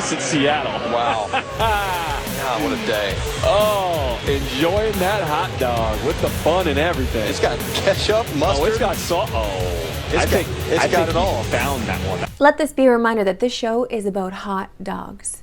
this in Seattle. Wow. God, what a day. Oh, enjoying that hot dog with the bun and everything. It's got ketchup, mustard. Oh, it's got salt. Oh, I think it all. Found that one. Let this be a reminder that this show is about hot dogs.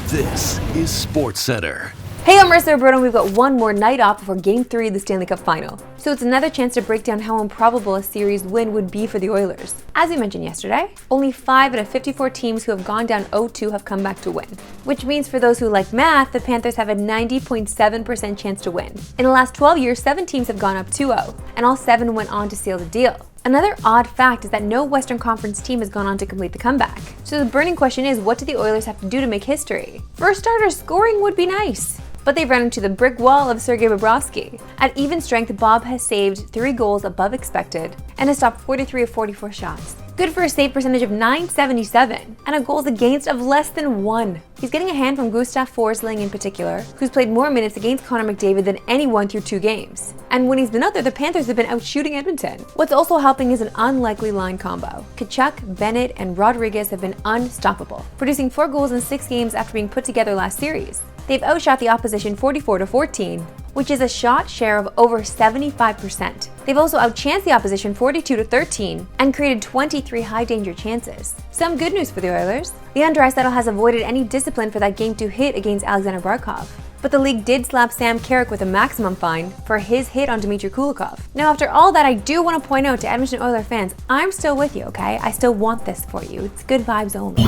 This is SportsCenter. Hey, I'm Marissa Roberto, and we've got one more night off before Game 3 of the Stanley Cup Final. So it's another chance to break down how improbable a series win would be for the Oilers. As we mentioned yesterday, only 5 out of 54 teams who have gone down 0-2 have come back to win. Which means for those who like math, the Panthers have a 90.7% chance to win. In the last 12 years, 7 teams have gone up 2-0, and all 7 went on to seal the deal. Another odd fact is that no Western Conference team has gone on to complete the comeback. So the burning question is, what do the Oilers have to do to make history? For starters, scoring would be nice. But they've run into the brick wall of Sergei Bobrovsky. At even strength, Bob has saved 3 goals above expected and has stopped 43 of 44 shots. Good for a save percentage of .977 and a goals against of less than 1. He's getting a hand from Gustav Forsling in particular, who's played more minutes against Connor McDavid than anyone through 2 games. And when he's been out there, the Panthers have been out shooting Edmonton. What's also helping is an unlikely line combo. Tkachuk, Bennett, and Rodriguez have been unstoppable, producing 4 goals in 6 games after being put together last series. They've outshot the opposition 44-14, which is a shot share of over 75%. They've also outchanced the opposition 42-13 and created 23 high-danger chances. Some good news for the Oilers. Leon Draisaitl has avoided any discipline for that Game 2 hit against Alexander Barkov. But the league did slap Sam Carrick with a maximum fine for his hit on Dmitry Kulikov. Now, after all that, I do want to point out to Edmonton Oilers fans, I'm still with you, okay? I still want this for you. It's good vibes only.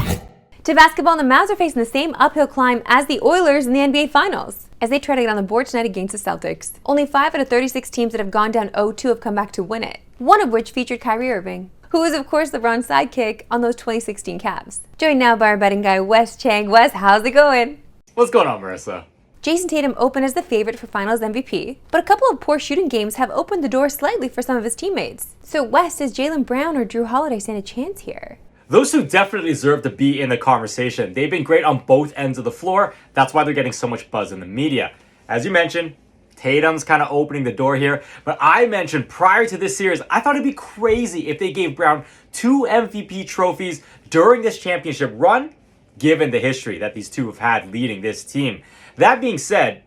To basketball, the Mavs are facing the same uphill climb as the Oilers in the NBA Finals, as they try to get on the board tonight against the Celtics. Only 5 out of 36 teams that have gone down 0-2 have come back to win it, one of which featured Kyrie Irving, who is of course LeBron's sidekick on those 2016 Cavs. Joined now by our betting guy, Wes Chang. Wes, how's it going? What's going on, Marissa? Jason Tatum opened as the favorite for Finals MVP, but a couple of poor shooting games have opened the door slightly for some of his teammates. So Wes, does Jaylen Brown or Drew Holiday stand a chance here? Those two definitely deserve to be in the conversation. They've been great on both ends of the floor. That's why they're getting so much buzz in the media. As you mentioned, Tatum's kind of opening the door here. But I mentioned prior to this series, I thought it'd be crazy if they gave Brown 2 MVP trophies during this championship run, given the history that these two have had leading this team. That being said,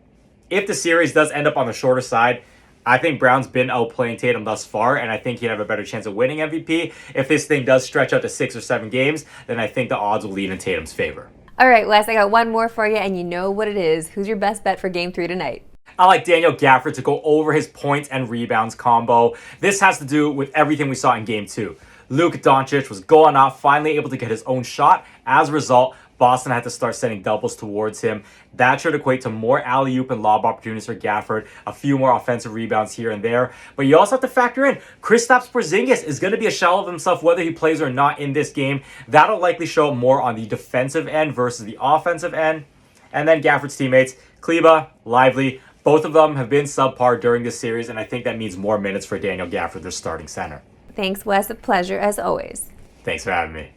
if the series does end up on the shorter side, I think Brown's been outplaying Tatum thus far, and I think he'd have a better chance of winning MVP. If this thing does stretch out to 6 or 7 games, then I think the odds will lean in Tatum's favor. All right, Wes, I got one more for you, and you know what it is. Who's your best bet for Game 3 tonight? I like Daniel Gafford to go over his points and rebounds combo. This has to do with everything we saw in Game 2. Luka Doncic was going off, finally able to get his own shot. As a result, Boston had to start sending doubles towards him. That should equate to more alley-oop and lob opportunities for Gafford, a few more offensive rebounds here and there. But you also have to factor in, Kristaps Porzingis is going to be a shell of himself whether he plays or not in this game. That'll likely show up more on the defensive end versus the offensive end. And then Gafford's teammates, Kleba, Lively, both of them have been subpar during this series, and I think that means more minutes for Daniel Gafford, their starting center. Thanks, Wes. A pleasure, as always. Thanks for having me.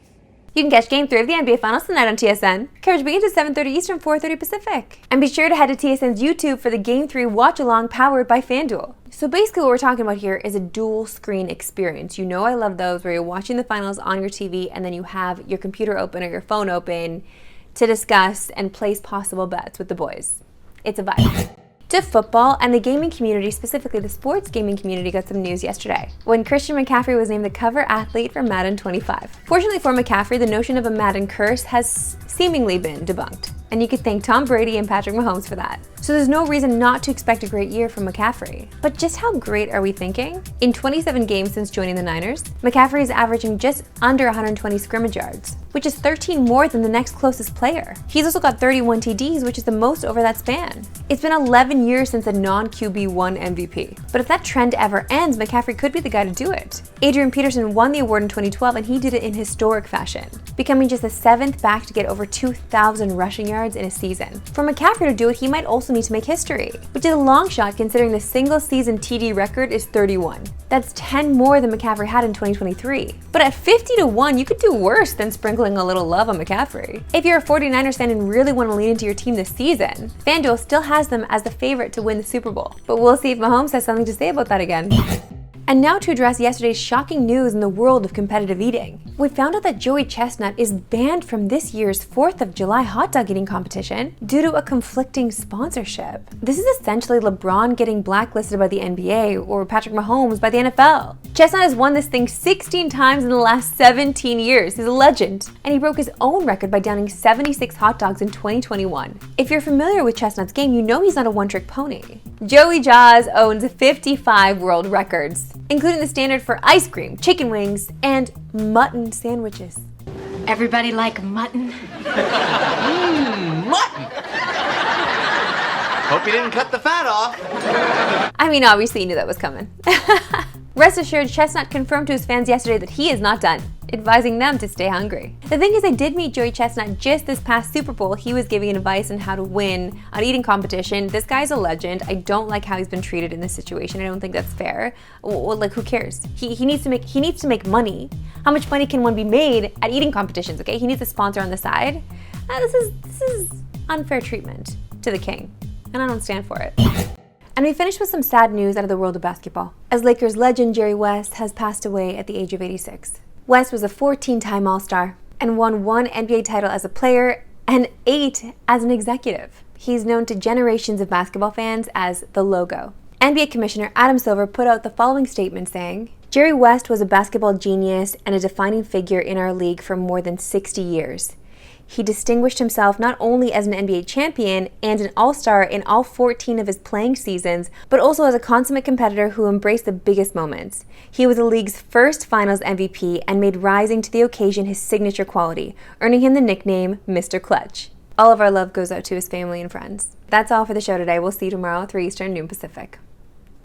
You can catch Game 3 of the NBA Finals tonight on TSN. Coverage begins at 7:30 Eastern, 4:30 Pacific. And be sure to head to TSN's YouTube for the Game 3 watch-along powered by FanDuel. So basically what we're talking about here is a dual-screen experience. You know I love those where you're watching the finals on your TV and then you have your computer open or your phone open to discuss and place possible bets with the boys. It's a vibe. To football, and the gaming community, specifically the sports gaming community, got some news yesterday when Christian McCaffrey was named the cover athlete for Madden 25. Fortunately for McCaffrey, the notion of a Madden curse has seemingly been debunked, and you could thank Tom Brady and Patrick Mahomes for that. So there's no reason not to expect a great year from McCaffrey. But just how great are we thinking? In 27 games since joining the Niners, McCaffrey is averaging just under 120 scrimmage yards, which is 13 more than the next closest player. He's also got 31 TDs, which is the most over that span. It's been 11 years since a non-QB1 MVP. But if that trend ever ends, McCaffrey could be the guy to do it. Adrian Peterson won the award in 2012, and he did it in historic fashion, becoming just the 7th back to get over 2,000 rushing yards in a season. For McCaffrey to do it, he might also need to make history, which is a long shot considering the single-season TD record is 31. That's 10 more than McCaffrey had in 2023. But at 50-1, you could do worse than sprinkling a little love on McCaffrey. If you're a 49ers fan and really want to lean into your team this season, FanDuel still has them as the favorite to win the Super Bowl. But we'll see if Mahomes has something to say about that again. And now to address yesterday's shocking news in the world of competitive eating. We found out that Joey Chestnut is banned from this year's 4th of July hot dog eating competition due to a conflicting sponsorship. This is essentially LeBron getting blacklisted by the NBA or Patrick Mahomes by the NFL. Chestnut has won this thing 16 times in the last 17 years. He's a legend. And he broke his own record by downing 76 hot dogs in 2021. If you're familiar with Chestnut's game, you know he's not a one-trick pony. Joey Jaws owns 55 world records, including the standard for ice cream, chicken wings, and mutton sandwiches. Everybody like mutton? Mutton! Hope you didn't cut the fat off. I mean, obviously you knew that was coming. Rest assured, Chestnut confirmed to his fans yesterday that he is not done, advising them to stay hungry. The thing is, I did meet Joey Chestnut just this past Super Bowl. He was giving advice on how to win an eating competition. This guy's a legend. I don't like how he's been treated in this situation. I don't think that's fair. Well, like, who cares? He needs to make money. How much money can one be made at eating competitions? Okay, he needs a sponsor on the side. This is unfair treatment to the king, and I don't stand for it. And we finish with some sad news out of the world of basketball, as Lakers legend Jerry West has passed away at the age of 86. West was a 14-time All-Star and won 1 NBA title as a player and 8 as an executive. He's known to generations of basketball fans as the Logo. NBA Commissioner Adam Silver put out the following statement saying, "Jerry West was a basketball genius and a defining figure in our league for more than 60 years. He distinguished himself not only as an NBA champion and an All-Star in all 14 of his playing seasons, but also as a consummate competitor who embraced the biggest moments. He was the league's first Finals MVP and made rising to the occasion his signature quality, earning him the nickname Mr. Clutch." All of our love goes out to his family and friends. That's all for the show today. We'll see you tomorrow, 3 Eastern, noon Pacific.